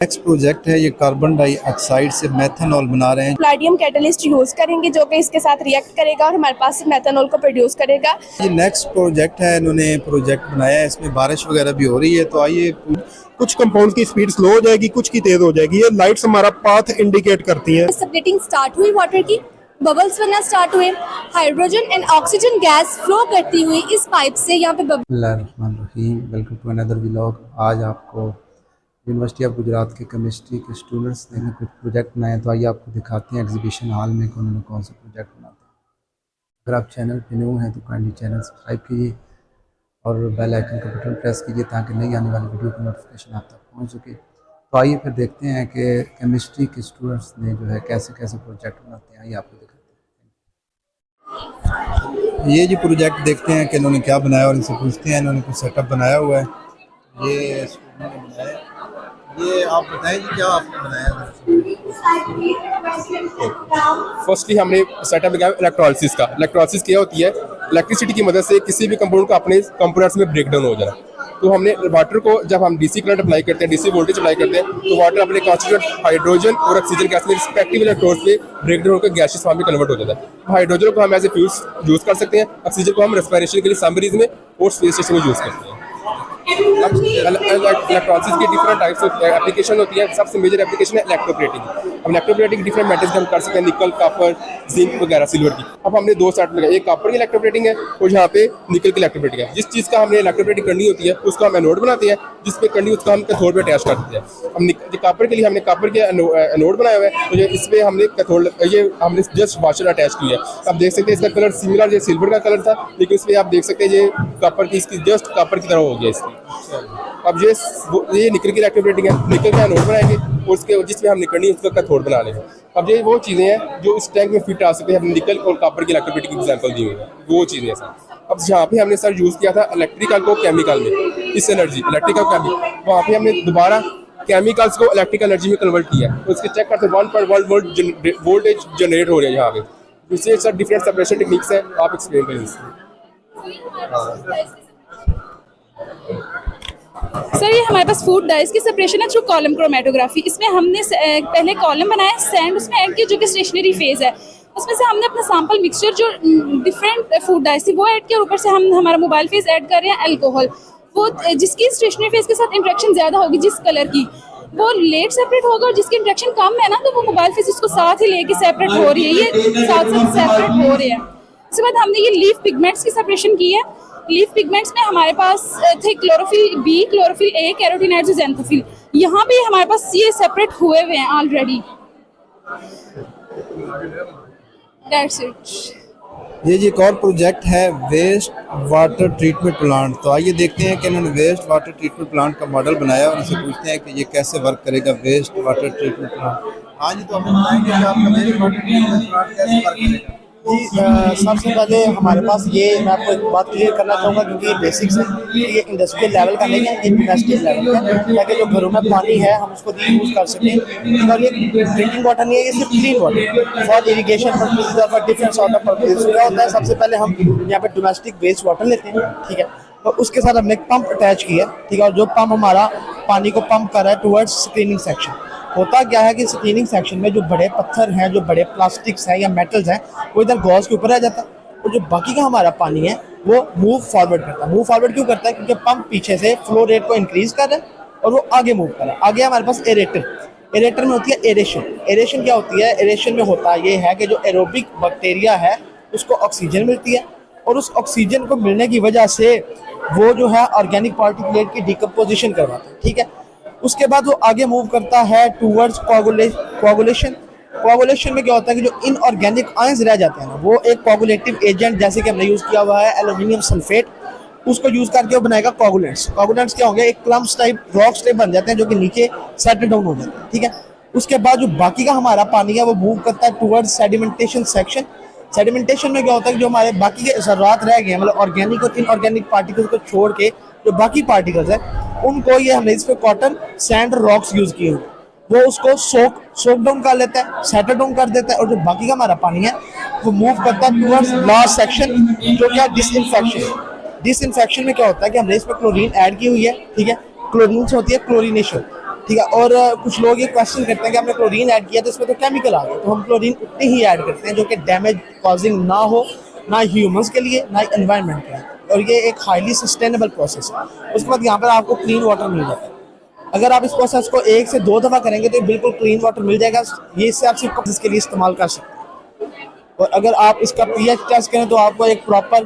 Next project है, ये carbon dioxide से मेथनॉल बना रहे हैं। प्लैटियम कैटलिस्ट यूज करेंगे जो कि इसके साथ रिएक्ट करेगा और हमारे पास मेथनॉल को प्रोड्यूस करेगा। ये नेक्स्ट प्रोजेक्ट है, इन्होंने प्रोजेक्ट बनाया है, इसमें बारिश वगैरह भी हो रही है। तो आइए, कुछ कंपाउंड की स्पीड स्लो हो जाएगी, कुछ की तेज हो जाएगी। ये लाइट्स हमारा पाथ इंडिकेट करती हैं। सेपरेटिंग स्टार्ट हुई वाटर की, बबल्स बनना स्टार्ट हुए, hydrogen and oxygen gas flow करती हुई इस पाइप से यहाँ पे वेलकम टू अनदर व्लॉग। आज आपको यूनिवर्सिटी ऑफ गुजरात के केमिस्ट्री के स्टूडेंट्स ने कुछ प्रोजेक्ट बनाए हैं। तो आइए आपको दिखाते हैं एग्जीबिशन हॉल में उन्होंने कौन से प्रोजेक्ट बनाते हैं। अगर आप चैनल पे न्यू हैं तो काइंडली चैनल सब्सक्राइब कीजिए और बेल आइकन का बटन प्रेस कीजिए ताकि नई आने वाली वीडियो की नोटिफिकेशन आप तक पहुंच सके। तो आइए फिर देखते हैं कि केमिस्ट्री के स्टूडेंट्स ने जो है कैसे कैसे प्रोजेक्ट बनाते हैं। आइए आपको दिखाते हैं। ये जी प्रोजेक्ट देखते हैं कि इन्होंने क्या बनाया और इनसे पूछते हैं। इन्होंने कुछ सेटअप बनाया हुआ है, ये स्टूडेंट ने बनाया है। ये आप बताएं जी, क्या आपने बनाया? फर्स्टली हमने सेटअप लगाया इलेक्ट्रोलिसिस का। इलेक्ट्रोलिसिस क्या होती है? इलेक्ट्रिसिटी की मदद से किसी भी कंपाउंड का अपने कंपोनेंट्स में ब्रेक डाउन हो जाना। तो हमने वाटर को जब हम डीसी करंट अप्लाई करते हैं, डीसी वोल्टेज अप्लाई करते हैं, तो वाटर अपने कॉन्स्टिट्यूएंट हाइड्रोजन और ऑक्सीजन गैस में रिस्पेक्टिव इलेक्ट्रोड्स पे ब्रेक डाउन होकर गैसियस फॉर्म में कन्वर्ट हो जाता है। हाइड्रोजन को हम एज ए फ्यूल यूज कर सकते हैं, ऑक्सीजन को हम रेस्पिरेशन के लिए सबमरीज में और स्पेस स्टेशन में यूज करते हैं। अब इलेक्ट्रोलिसिस की डिफरेंट टाइप्स ऑफ एप्लीकेशन होती है। सबसे मेजर एप्लीकेशन है इलेक्ट्रोप्लेटिंग। अब इलेक्ट्रोप्लेटिंग डिफरेंट मेटल्स हम कर सकते हैं, निकल, कॉपर, जिंक वगैरह, सिल्वर की। अब हमने दो सेट लगाए, एक कॉपर की इलेक्ट्रोप्लेटिंग है और यहाँ पे निकल की इलेक्ट्रोप्लेटिंग है। जिस चीज़ का हमने इलेक्ट्रोप्लेटिंग करनी होती है उसको हम एनोड बनाते हैं, जिस पे करनी उसका हम कैथोड पे अटैच कर देते हैं। अब कॉपर के लिए हमने कॉपर के एनोड बनाया हुआ है, तो इस पे हमने कैथोड, ये हमने जस्ट वाशर अटैच किया है। आप देख सकते हैं इसका कलर सिमिलर ये सिल्वर का कलर था, लेकिन इस पर आप देख सकते हैं ये कॉपर की, इसकी जस्ट कॉपर की तरह हो गया इसकी। अब ये निकल की इलेक्ट्रोप्लेटिंग है, निकल का एनोड बनाएंगे और उसके जिसमें हम निकलनी उसका कैथोड बना लेंगे। अब ये वो चीज़ें हैं जो इस टैंक में फिट आ सकते हैं। हमने निकल और कॉपर की इलेक्ट्रोप्लेटिंग की एग्जांपल दी हुई है, वो चीज़ें हैं सर। अब जहाँ पे हमने सर यूज़ किया था इलेक्ट्रिकल को केमिकल में, इस एनर्जी इलेक्ट्रिकल केमिकल, वहाँ पे हमने दोबारा केमिकल्स को इलेक्ट्रिकल एनर्जी में कन्वर्ट किया। तो उसके चेक करते 1.1 वोल्टेज जनरेट हो रहा है यहाँ पे। इससे सर डिफरेंट सेपरेशन टेक्निक्स है, आप एक्सप्लेन करें इससे। सर ये हमारे पास फूड डाइस की सेपरेशन है थ्रू कॉलम क्रोमेटोग्राफी। इसमें हमने पहले कॉलम बनाया, सैंड उसमें ऐड किया जो कि स्टेशनरी फेज है। उसमें से हमने अपना सैंपल मिक्सचर जो डिफरेंट फूड डाइस थी वो ऐड किया, ऊपर से हम हमारा मोबाइल फेज ऐड कर रहे हैं अल्कोहल, वो जिसकी स्टेशनरी फेज के साथ इंट्रैक्शन ज़्यादा होगी जिस कलर की, वो लेट सेपरेट होगा, और जिसकी इंट्रैक्शन कम है ना तो वो मोबाइल फेज उसको साथ ही लेके सेपरेट हो रही है, ये साथ साथ सेपरेट हो रहे हैं। उसके बाद हमने ये लीफ पिगमेंट्स की सेपरेशन की है। लीफ पिगमेंट्स में हमारे पास थे chlorophyll B, chlorophyll A, carotenoids, xanthophyll. यहाँ पे हमारे पास ये सेपरेट हुए हुए हैं ऑलरेडी। That's it. ये जी एक और प्रोजेक्ट है वेस्ट वाटर ट्रीटमेंट प्लांट। तो आइए देखते हैं कि इन्होंने वेस्ट वाटर ट्रीटमेंट प्लांट का मॉडल बनाया और उनसे पूछते हैं कि ये कैसे वर्क करेगा वेस्ट वाटर ट्रीटमेंट प्लांट। हाँ जी, तो हमें बताएंगे कि आपका वेस्ट वाटर ट्रीटमेंट प्लांट कैसे वर्क करेगा? जी, सबसे पहले हमारे पास ये, मैं आपको एक बात क्लियर करना चाहूँगा क्योंकि ये बेसिक्स है, ये इंडस्ट्रियल लेवल का नहीं है, ये इंडस्ट्रियल लेवल का है, ताकि जो घरों में पानी है हम उसको रीयूज कर सकें। और ये ड्रिंकिंग वाटर नहीं है, ये सिर्फ clean water for irrigation purposes और for different sort of purposes. क्या होता है, सबसे पहले हम यहाँ पे डोमेस्टिक वेस्ट वाटर लेते हैं, ठीक है, तो उसके साथ हमने एक पंप अटैच किया, ठीक है, और जो पंप हमारा पानी को पंप कर रहा है टुवर्ड्स स्क्रीनिंग सेक्शन। होता क्या है कि स्क्रीनिंग सेक्शन में जो बड़े पत्थर हैं, जो बड़े प्लास्टिक्स हैं या मेटल्स हैं, वो इधर गॉज के ऊपर आ जाता है, और जो बाकी का हमारा पानी है वो मूव फॉरवर्ड करता है। मूव फॉरवर्ड क्यों करता है? क्योंकि पंप पीछे से फ्लो रेट को इंक्रीज कर रहा है और वो आगे मूव कर रहा है। आगे हमारे पास एरेटर, एरेटर में होती है एरेशन। एरेशन क्या होती है? एरेशन में होता ये है कि जो एरोबिक बैक्टीरिया है उसको ऑक्सीजन मिलती है, और उस ऑक्सीजन को मिलने की वजह से वो जो है ऑर्गेनिक पार्टिकुलेट की डिकम्पोजिशन करवाता है, ठीक है। उसके बाद वो आगे मूव करता है टूवर्ड्स कोआगुलेशन। कोआगुलेशन में क्या होता है कि जो इनऑर्गेनिक आयंस रह जाते हैं ना, वो एक कोआगुलेटिव एजेंट, जैसे कि हमने यूज़ किया हुआ है एल्यूमिनियम सल्फेट, उसको यूज़ करके वो बनाएगा कोआगुलेंट्स। कोआगुलेंट्स क्या होंगे? एक क्लम्प्स टाइप, रॉक्स टाइप बन जाते हैं जो कि नीचे सेटल डाउन हो जाते हैं, ठीक है। उसके बाद जो बाकी का हमारा पानी है वो मूव करता है टूवर्ड्स सेडिमेंटेशन सेक्शन। सेडिमेंटेशन में क्या होता है कि जो हमारे बाकी के जरात रह गए हैं, मतलब ऑर्गेनिक और इनऑर्गेनिक पार्टिकल्स को छोड़ के जो बाकी पार्टिकल्स हैं, उनको ये हमने इस पे कॉटन, सैंड, रॉक्स यूज किए हुए, वो उसको सोक डाउन कर लेता है, सेटल डाउन कर देता है, और जो बाकी का हमारा पानी है वो मूव करता है टुवर्ड्स लास्ट सेक्शन, जो क्या डिसइंफेक्शन। डिसइंफेक्शन में क्या होता है कि हमने इसमें क्लोरीन ऐड की हुई है, ठीक है। क्लोरीन से होती है क्लोरीनेशन। ठीक है। और कुछ लोग ये क्वेश्चन करते हैं कि हमने क्लोरीन ऐड किया तो इसमें तो केमिकल आ गया, तो हम क्लोरीन उतनी ही ऐड करते हैं जो कि डैमेज कॉजिंग ना हो, ना ह्यूमंस के लिए ना एनवायरनमेंट के लिए, और ये एक हाईली सस्टेनेबल प्रोसेस है। उसके बाद यहाँ पर आपको क्लीन वाटर मिल जाता है। अगर आप इस प्रोसेस को 1 से 2 दफ़ा करेंगे तो बिल्कुल क्लीन वाटर मिल जाएगा। ये इससे आप सिर्फ इसके लिए इस्तेमाल कर सकते हैं। और अगर आप इसका pH टेस्ट करें तो आपको एक प्रॉपर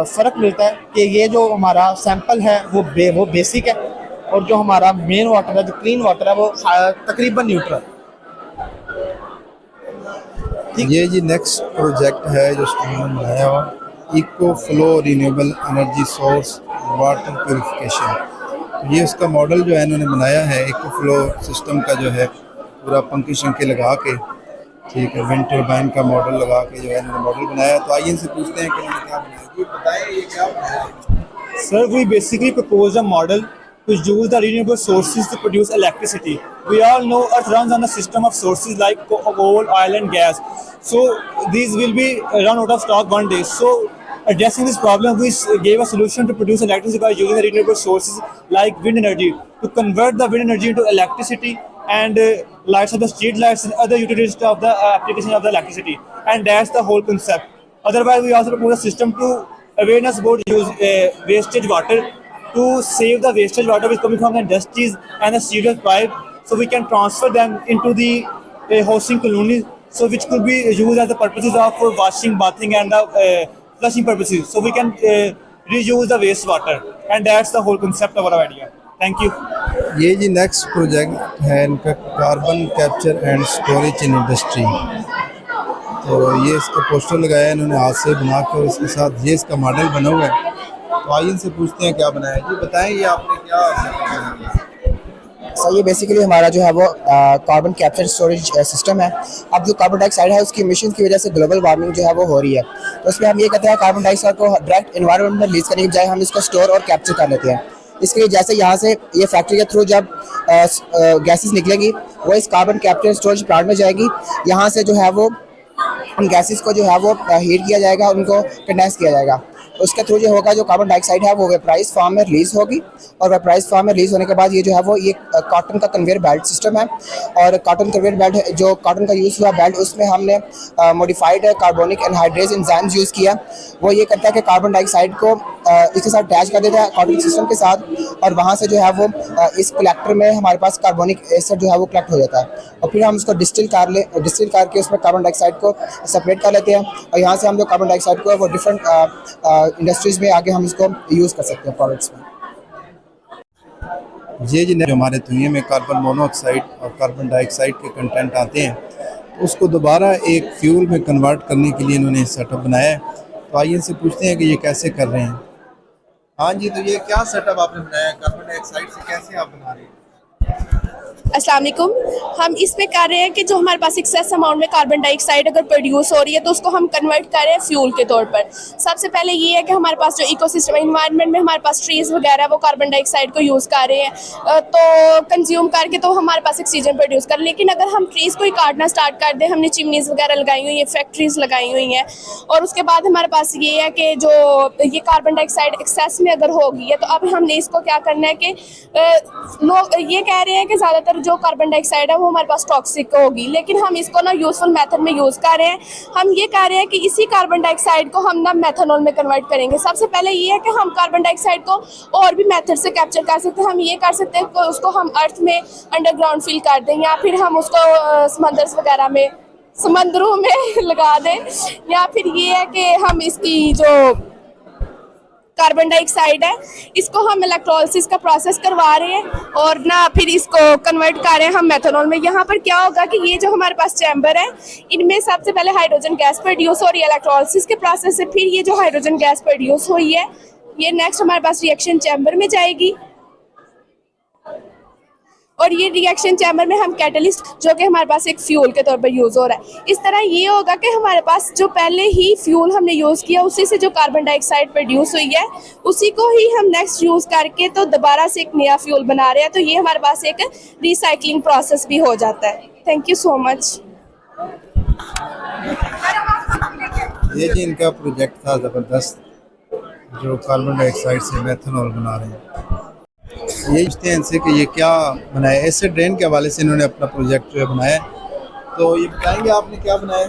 फ़र्क मिलता है कि ये जो हमारा सैंपल है वो बेसिक है, और जो हमारा मेन वाटर है, जो क्लीन वाटर है, वो तकरीबन न्यूट्रल। ये जी नेक्स्ट प्रोजेक्ट है जो स्टूडेंट ने बनाया हुआ, eco flow renewable energy source water purification. ये उसका मॉडल जो है इन्होंने बनाया है, इको फ्लो सिस्टम का जो है पूरा पंखे शंखे लगा के, ठीक है, विंड टर्बाइन का मॉडल लगा के जो है इन्होंने मॉडल बनाया। तो आइए इनसे पूछते हैं कि इन्होंने क्या बनाया। ये बताएं ये क्या बनाया। Sir, we basically propose a model to use the renewable sources to produce electricity. We all know Earth runs on a system of sources like coal, oil and gas. So these will be run out of stock one day. So addressing this problem, we gave a solution to produce electricity by using the renewable sources like wind energy, to convert the wind energy into electricity and lights of the street lights and other utilities of the application of the electricity. And that's the whole concept. Otherwise, we also propose a system to awareness about use wastage water, to save the wastage water which coming from the industries and the sewage pipe, so we can transfer them into the housing colonies, so which could be used as the purposes of washing, bathing and the flushing purposes. So we can reuse the waste water, and that's the whole concept of our idea. Thank you. ये जी next project है इनका, carbon capture and storage in industry. तो ये इसका poster लगाया है इन्होंने हाथ से बना के, और इसके साथ ये इसका मॉडल बना हुआ है। तो आइए इनसे पूछते हैं क्या बनाया जी। बताएं ये आपने क्या। सर, ये बेसिकली हमारा जो है वो कार्बन कैप्चर स्टोरेज सिस्टम है। अब जो कार्बन डाइऑक्साइड है उसकी इमिशन की वजह से ग्लोबल वार्मिंग जो है वो हो रही है, तो उसमें हम ये कहते हैं कार्बन डाइऑक्साइड को डायरेक्ट एनवायरनमेंट में रिलीज करने की बजाय हम इसको स्टोर और कैप्चर कर लेते हैं। इसके लिए जैसे यहाँ से ये फैक्ट्री के थ्रू जब गैसेस निकलेंगी वो इस कार्बन कैप्चर स्टोरेज प्लांट में जाएगी। यहाँ से जो है वो उन गैसेस को जो है वो हीट किया जाएगा, उनको कंडेंस किया जाएगा। उसके थ्रू जो होगा, जो कार्बन डाइऑक्साइड है वो वेपराइज फॉर्म में रिलीज होगी, और वेपराइज फॉर्म में रिलीज होने के बाद ये जो है वो ये कॉटन का कन्वेयर बेल्ट सिस्टम है। और कॉटन कन्वेयर बेल्ट, जो कॉटन का यूज़ हुआ बेल्ट, उसमें हमने modified carbonic anhydrase enzymes use किया। वो ये करता है कि कार्बन डाइऑक्साइड को इसके साथ अटैच कर देता है कॉटन सिस्टम के साथ, और वहाँ से जो है वो इस कलेक्टर में हमारे पास कार्बोनिक एसिड जो है वो कलेक्ट हो जाता है, और फिर हम उसको डिस्टिल करके उसमें कार्बन डाइऑक्साइड को सेपरेट कर लेते हैं, और यहाँ से हम जो कार्बन डाइऑक्साइड को वो डिफरेंट इंडस्ट्रीज में आगे हम इसको यूज़ कर सकते हैं प्रोडक्ट्स में। ये जी जो हमारे धुएं में कार्बन मोनोऑक्साइड और कार्बन डाइऑक्साइड के कंटेंट आते हैं, तो उसको दोबारा एक फ्यूल में कन्वर्ट करने के लिए इन्होंने सेटअप बनाया है। तो आइए इनसे पूछते हैं कि ये कैसे कर रहे हैं। हाँ जी, तो ये क्या सेटअप आपने बनाया है, कार्बन डाइऑक्साइड से कैसे आप बना रहे हैं। अस्सलाम वालेकुम। हम इसमें कर रहे हैं कि जो हमारे पास एक्सेस अमाउंट में कार्बन डाइऑक्साइड अगर प्रोड्यूस हो रही है तो उसको हम कन्वर्ट कर रहे हैं फ्यूल के तौर पर। सबसे पहले ये है कि हमारे पास जो इकोसिस्टम इन्वायरमेंट में हमारे पास ट्रीज़ वगैरह वो कार्बन डाइऑक्साइड को यूज़ कर रहे हैं, तो कंज्यूम करके तो हमारे पास ऑक्सीजन प्रोड्यूस कर। लेकिन अगर हम ट्रीज़ को ही काटना स्टार्ट कर दें, हमने चिमनीज़ वगैरह लगाई हुई हैं, फैक्ट्रीज़ लगाई हुई हैं, और उसके बाद हमारे पास ये है कि जो ये कार्बन डाइऑक्साइड एक्सेस में अगर होगी है, तो अब हमने इसको क्या करना है कि लोग ये कह रहे हैं कि ज़्यादातर जो कार्बन डाइऑक्साइड है वो हमारे पास टॉक्सिक होगी, लेकिन हम इसको ना यूजफुल मेथड में यूज़ कर रहे हैं। हम ये कह रहे हैं कि इसी कार्बन डाइऑक्साइड को हम ना मेथनॉल में कन्वर्ट करेंगे। सबसे पहले ये है कि हम कार्बन डाइऑक्साइड को और भी मेथड से कैप्चर कर सकते हैं। हम ये कर सकते हैं कि उसको हम अर्थ में अंडरग्राउंड फिल कर दें, या फिर हम उसको समंदरों में लगा दें, या फिर ये है कि हम इसकी जो कार्बन डाइऑक्साइड है इसको हम इलेक्ट्रोलिसिस का प्रोसेस करवा रहे हैं, और ना फिर इसको कन्वर्ट कर रहे हैं हम मेथनॉल में। यहाँ पर क्या होगा कि ये जो हमारे पास चैम्बर है, इनमें सबसे पहले हाइड्रोजन गैस प्रोड्यूस हो रही है इलेक्ट्रोलिसिस के प्रोसेस से। फिर ये जो हाइड्रोजन गैस प्रोड्यूस हुई है ये नेक्स्ट हमारे पास रिएक्शन चैम्बर में जाएगी, और ये रिएक्शन चैम्बर में हम कैटलिस्ट जो कि हमारे पास एक फ्यूल के तौर पर यूज़ हो रहा है। इस तरह ये होगा कि हमारे पास जो पहले ही फ्यूल हमने यूज़ किया उसी से जो कार्बन डाइऑक्साइड प्रोड्यूस हुई है उसी को ही हम नेक्स्ट यूज़ करके तो दोबारा से एक नया फ्यूल बना रहे हैं। तो ये हमारे पास एक रिसाइकलिंग प्रोसेस भी हो जाता है। Thank you so much. ये जी इनका प्रोजेक्ट था ज़बरदस्त, जो कार्बन डाइऑक्साइड से मेथनॉल बना रहे हैं। ये पूछते हैं इनसे कि ये क्या बनाया, एसिड ड्रेन के हवाले से इन्होंने अपना प्रोजेक्ट जो है बनाया है। तो ये बताएंगे आपने क्या बनाया?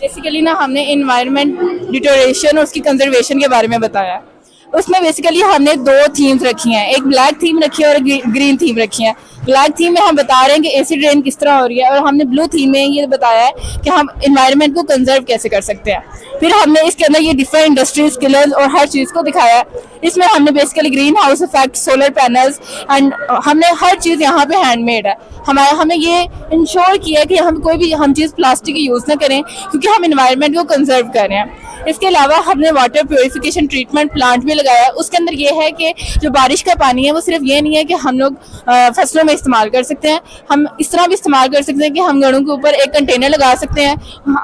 बेसिकली ना हमने इन्वायरमेंट डिटोरेशन और उसकी कंजर्वेशन के बारे में बताया। उसमें बेसिकली हमने 2 थीम्स रखी हैं, एक ब्लैक थीम रखी है और ग्रीन थीम रखी है। ब्लैक थीम में हम बता रहे हैं कि एसिड रेन किस तरह हो रही है, और हमने ब्लू थीम में ये बताया है कि हम इन्वायरमेंट को कंजर्व कैसे कर सकते हैं। फिर हमने इसके अंदर ये डिफरेंट इंडस्ट्रीज किलर्स और हर चीज़ को दिखाया है। इसमें हमने basically green house effect, solar panels and हमने हर चीज़ यहाँ पे हैंडमेड है। हमें ये इंश्योर किया है कि हम कोई भी चीज़ प्लास्टिक की यूज़ ना करें, क्योंकि हम इन्वायरमेंट को कंजर्व कर रहे हैं। इसके अलावा हमने वाटर प्योरीफिकेशन ट्रीटमेंट प्लांट भी लगाया है। उसके अंदर ये है कि जो बारिश का पानी है वो सिर्फ ये नहीं है कि हम लोग फसलों में इस्तेमाल कर सकते हैं, हम इस तरह भी इस्तेमाल कर सकते हैं कि हम घरों के ऊपर एक कंटेनर लगा सकते हैं।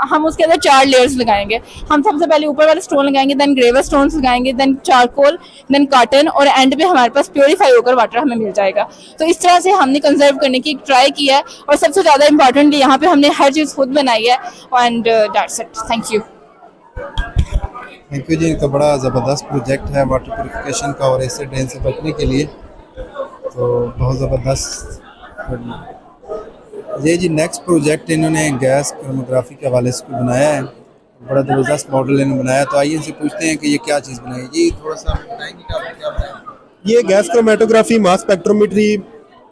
हम उसके अंदर 4 लेयर्स लगाएंगे। हम सबसे पहले ऊपर वाले स्टोन लगाएंगे, देन ग्रेवर स्टोन्स लगाएंगे, देन चारकोल, देन कॉटन, और एंड पे हमारे पास प्योरीफाई होकर वाटर हमें मिल जाएगा। तो इस तरह से हमने कंजर्व करने की ट्राई किया है, और सबसे ज़्यादा इंपॉर्टेंटली यहाँ पे हमने हर चीज़ खुद बनाई है। And that's it, thank you. Thank you जी। इनका बड़ा ज़बरदस्त प्रोजेक्ट है वाटर प्योरीफिकेशन का और एसिड रेन से बचने के लिए, तो बहुत ज़बरदस्त। ये जी नेक्स्ट प्रोजेक्ट इन्होंने गैस क्रोमोग्राफी के हवाले से बनाया है, बड़ा ज़बरदस्त मॉडल इन्होंने बनाया। तो आइए इनसे पूछते हैं कि ये क्या चीज़ बनाई जी, थोड़ा सा बताएंगे कि आपने क्या बनाया? ये गैस क्रोमेटोग्राफी, मास स्पेक्ट्रोमेट्री,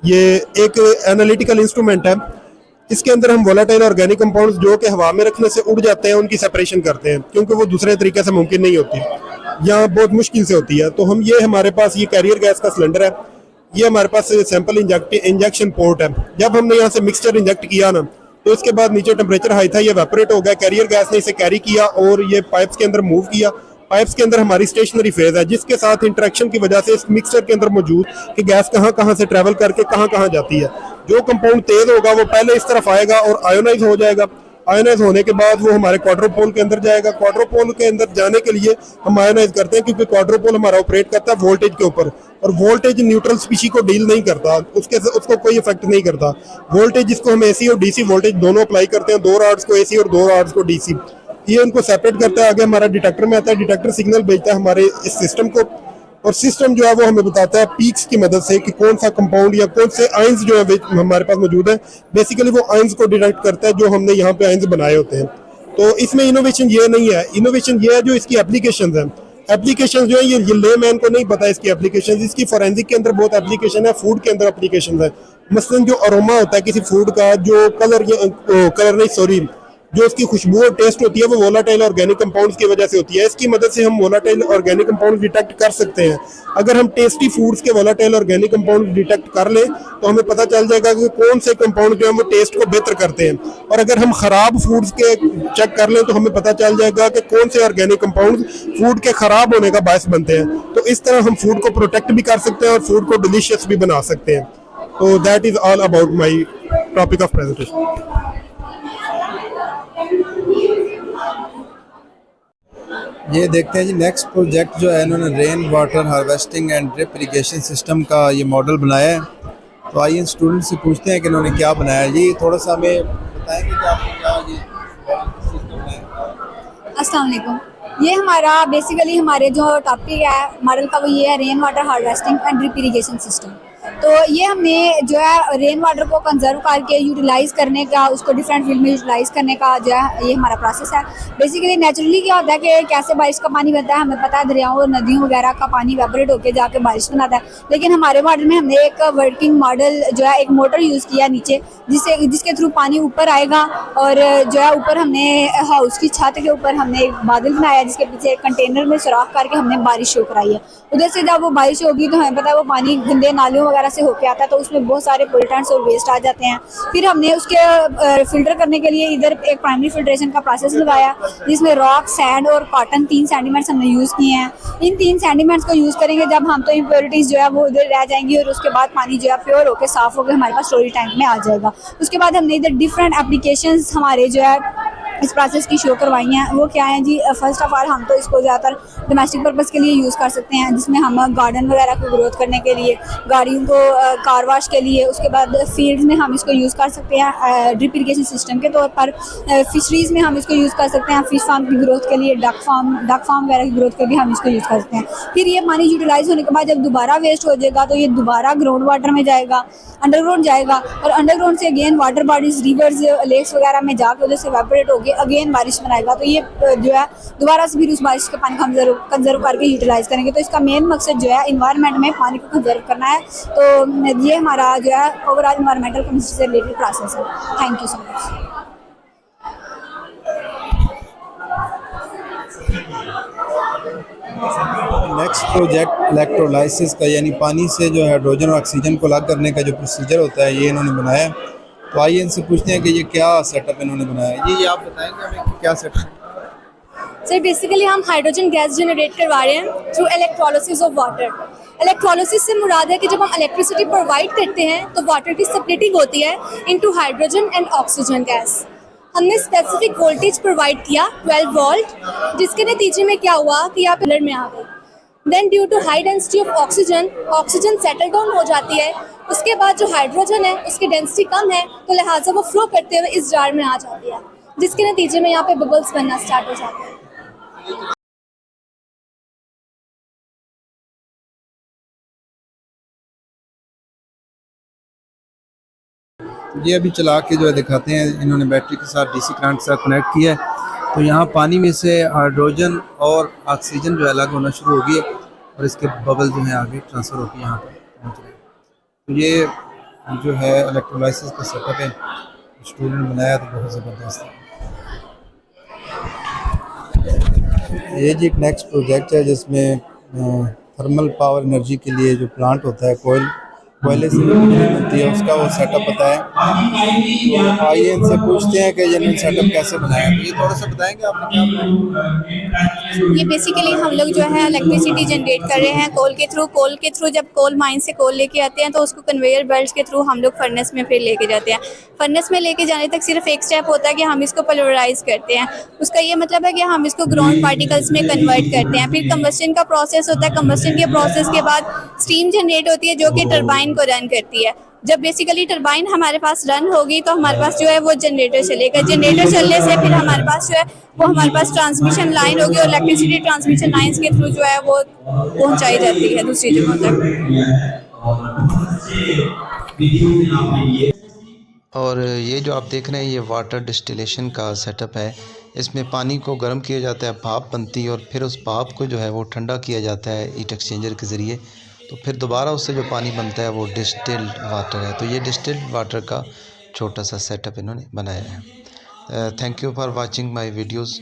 ये एक एनालिटिकल इंस्ट्रूमेंट है। इसके अंदर हम वोलेटाइल ऑर्गेनिक कंपाउंड्स जो कि हवा में रखने से उड़ जाते हैं उनकी सेपरेशन करते हैं, क्योंकि वो दूसरे तरीके से मुमकिन नहीं होती, यहाँ बहुत मुश्किल से होती है। तो हम ये हमारे पास ये कैरियर गैस का सिलेंडर है, ये हमारे पास सैंपल इंजेक्शन पोर्ट है। जब हमने यहाँ से मिक्सचर इंजेक्ट किया ना, तो इसके बाद नीचे टेम्परेचर हाई था, ये वेपोरेट हो गया। कैरियर गैस ने इसे कैरी किया और ये पाइप्स के अंदर मूव किया। पाइप्स के अंदर हमारी स्टेशनरी फेज है, जिसके साथ इंटरेक्शन की वजह से इस मिक्सचर के अंदर मौजूद कि गैस कहाँ कहाँ से ट्रैवल करके कहाँ कहाँ जाती है। जो कंपाउंड तेज होगा वो पहले इस तरफ आएगा और आयोनाइज हो जाएगा। आयोनाइज होने के बाद वो हमारे क्वाड्रोपोल के अंदर जाएगा। क्वाड्रोपोल के अंदर जाने के लिए हम आयोनाइज करते हैं, क्योंकि क्वाड्रोपोल हमारा ऑपरेट करता है वोल्टेज के ऊपर, और वोल्टेज न्यूट्रल स्पीशी को डील नहीं करता, उसको कोई इफेक्ट नहीं करता। वोल्टेज जिसको हम एसी और डीसी वोल्टेज दोनों अप्लाई करते हैं, 2 रॉड्स को एसी और 2 रॉड्स को डीसी, ये उनको सेपरेट करता है। आगे हमारा डिटेक्टर में आता है, डिटेक्टर सिग्नल भेजता है हमारे इस सिस्टम को, और सिस्टम जो है वो हमें बताता है पीक्स की मदद से कि कौन सा कंपाउंड या कौन से आयंस जो है हमारे पास मौजूद है। बेसिकली वो आयंस को डिटेक्ट करता है जो हमने यहाँ पे आयंस बनाए होते हैं। तो इसमें इनोवेशन ये नहीं है, इनोवेशन ये है जो इसकी एप्लीकेशंस हैं। एप्लीकेशंस जो है ये लेमैन को नहीं पता इसकी एप्लीकेशंस। इसकी फॉरेंसिक के अंदर बहुत एप्लीकेशन है, फूड के अंदर एप्लीकेशन है। मसलन जो अरोमा होता है किसी फूड का, जो जो उसकी खुशबू और टेस्ट होती है वो वोलेटाइल ऑर्गेनिक कंपाउंड्स की वजह से होती है। इसकी मदद से हम वोलेटाइल ऑर्गेनिक कंपाउंड डिटेक्ट कर सकते हैं। अगर हम टेस्टी फूड्स के वोलेटाइल ऑर्गेनिक कंपाउंड डिटेक्ट कर लें तो हमें पता चल जाएगा कि कौन से कंपाउंड जो है वो टेस्ट को बेहतर करते हैं। और अगर हम खराब फूड्स के चेक कर लें तो हमें पता चल जाएगा कि कौन से ऑर्गेनिक कंपाउंड फूड के खराब होने का बायस बनते हैं। तो इस तरह हम फूड को प्रोटेक्ट भी कर सकते हैं और फूड को डिलीशियस भी बना सकते हैं। तो that is all about my topic of presentation. ये देखते हैं जी नेक्स्ट प्रोजेक्ट जो है इन्होंने rain water harvesting and drip irrigation system का ये मॉडल बनाया है। तो आइए स्टूडेंट से पूछते हैं कि इन्होंने क्या बनाया है। जी थोड़ा सा हमें बताएंगे कि आपने क्या ये सिस्टम बनाया? अस्सलाम वालेकुम। ये हमारा बेसिकली हमारे जो टॉपिक है मॉडल का वो ये है rain water harvesting and drip irrigation system. तो ये हमने जो है रेन वाटर को कंजर्व करके यूटिलाइज़ करने का, उसको डिफरेंट फील्ड में यूटिलाइज़ करने का जो है ये हमारा प्रोसेस है। बेसिकली नेचुरली क्या होता है कि कैसे बारिश का पानी बनता है हमें पता है, दरियाओं और नदियों वगैरह का पानी वेपोरेट होकर जाके बारिश बनाता है। लेकिन हमारे मॉडल में हमने एक वर्किंग मॉडल जो है एक मोटर यूज़ किया नीचे, जिसके थ्रू पानी ऊपर आएगा, और जो है ऊपर हमने हाउस की छत के ऊपर हमने एक बादल बनाया जिसके पीछे एक कंटेनर में सुराख करके हमने बारिश शो कराई है। उधर से जब वो बारिश होगी तो हमें पता है वो पानी गंदे नालियों वगैरह से होके आता है, तो उसमें बहुत सारे पोल्यूटेंट्स और वेस्ट आ जाते हैं। फिर हमने उसके फिल्टर करने के लिए इधर एक प्राइमरी फिल्ट्रेशन का प्रोसेस लगाया, जिसमें रॉक, सैंड और कॉटन 3 सेंटीमेंट्स हमने यूज़ किए हैं। इन 3 सेंटीमेंट्स को यूज़ करेंगे जब हम, तो इम्प्योरिटीज़ जो है वो उधर रह जाएंगी, और उसके बाद पानी जो है प्योर होकर साफ़ होकर हमारे पास स्टोरेज टैंक में आ जाएगा। उसके बाद हमने इधर डिफरेंट एप्लीकेशंस हमारे जो है इस प्रोसेस की शो करवाई हैं। वो क्या है जी, फर्स्ट ऑफ ऑल हम तो इसको ज़्यादातर डोमेस्टिक पर्पज़ के लिए यूज़ कर सकते हैं, जिसमें हम गार्डन वगैरह को ग्रोथ करने के लिए, गाड़ियों को कार वॉश के लिए, उसके बाद फील्ड्स में हम इसको यूज़ कर सकते हैं ड्रिप इरिगेशन सिस्टम के तौर पर, फिशरीज़ में हम इसको यूज़ कर सकते हैं फिश फार्म की ग्रोथ के लिए, डक फार्म वगैरह की ग्रोथ के लिए हम इसको यूज़ कर सकते हैं। फिर ये पानी यूटिलाइज होने के बाद जब दोबारा वेस्ट हो जाएगा तो ये दोबारा ग्राउंड वाटर में जाएगा, अंडरग्राउंड जाएगा, और अंडरग्राउंड से again water bodies, rivers, lakes वगैरह में जाकर उधर से इवेपोरेट होकर अगेन बारिश बनाएगा। तो ये जो है दोबारा से फिर उस बारिश के पानी को कंजर्व करके यूटिलाइज करेंगे। तो इसका मेन मकसद जो है इन्वायरमेंट में पानी को कंजर्व करना है। तो ये हमारा जो है ओवरऑल इन्वायरमेंटल केमिस्ट्री से रिलेटेड प्रोसेस है। Thank you so much. Next project electrolysis का, यानी पानी से जो हाइड्रोजन और ऑक्सीजन को अलग करने का जो प्रोसीजर होता है, ये इन्होंने बनाया है। तो आइए इनसे पूछते हैं कि ये क्या सेटअप इन्होंने बनाया है। ये आप बताएंगे हमें कि क्या सेटअप? सर बेसिकली हम हाइड्रोजन गैस जनरेट करवा रहे हैं through electrolysis of water. Electrolysis से मुराद है कि जब हम इलेक्ट्रिसिटी प्रोवाइड करते हैं तो वाटर की स्प्लिटिंग होती है into hydrogen and oxygen gas. हमने स्पेसिफिक वोल्टेज प्रोवाइड किया 12 वोल्ट, जिसके नतीजे में क्या हुआ कि आप पिलर में आ गए। Then due to high density of oxygen settle down हो जाती है। उसके बाद जो हाइड्रोजन है उसकी डेंसिटी कम है, तो लिहाजा वो फ्लो करते हुए इस जार में आ जाती है, जिसके नतीजे में यहाँ पे बबल्स बनना स्टार्ट हो जाते हैं। ये अभी चला के जो है दिखाते हैं। इन्होंने बैटरी के साथ डीसी करंट के साथ कनेक्ट किया है, तो यहाँ पानी में से हाइड्रोजन और ऑक्सीजन जो है अलग होना शुरू हो गई है और इसके बबल जो है आगे ट्रांसफ़र होकर यहाँ पर पहुँच रहे हैं। तो ये जो है इलेक्ट्रोलाइसिस का सेटअप है, स्टूडेंट बनाया तो बहुत ज़बरदस्त है। ये जी एक नेक्स्ट प्रोजेक्ट है जिसमें थर्मल पावर एनर्जी के लिए जो प्लांट होता है, कोयले से बिजली बनती है, उसका वो सेटअप बताएं। तो आइए इनसे पूछते हैं कि ये सेटअप कैसे बनाया। तो ये थोड़ा सा बताएंगे आपने क्या बनाया? ये बेसिकली हम लोग जो है इलेक्ट्रिसिटी जनरेट कर रहे हैं कोल के थ्रू। जब कोल माइन से कोल लेके आते हैं तो उसको कन्वेयर बेल्ट के थ्रू हम लोग फर्नेस में फिर लेके जाते हैं। फर्नेस में लेके जाने तक सिर्फ एक स्टेप होता है कि हम इसको पोलराइज करते हैं। उसका ये मतलब है कि हम इसको ग्राउंड पार्टिकल्स में कन्वर्ट करते हैं। फिर कंबस्शन का प्रोसेस होता है। कंबस्शन के प्रोसेस के बाद स्टीम जनरेट होती है जो कि टरबाइन को रन करती है। जब बेसिकली टरबाइन हमारे पास रन होगी तो हमारे पास जो है वो जनरेटर चलेगा। जनरेटर चलने से फिर हमारे पास जो है वो हमारे पास ट्रांसमिशन लाइन होगी और इलेक्ट्रिसिटी ट्रांसमिशन लाइंस के थ्रू जो है वो पहुंचाई जाती है दूसरी जगहों तक। और ये जो आप देख रहे हैं ये वाटर डिस्टिलेशन का सेटअप है। इसमें पानी को गर्म किया जाता है, भाप बनती है और फिर उस भाप को जो है वो ठंडा किया जाता है हीट एक्सचेंजर के ज़रिए। तो फिर दोबारा उससे जो पानी बनता है वो डिस्टिल्ड वाटर है। तो ये डिस्टिल्ड वाटर का छोटा सा सेटअप इन्होंने बनाया है। Thank you for watching my videos.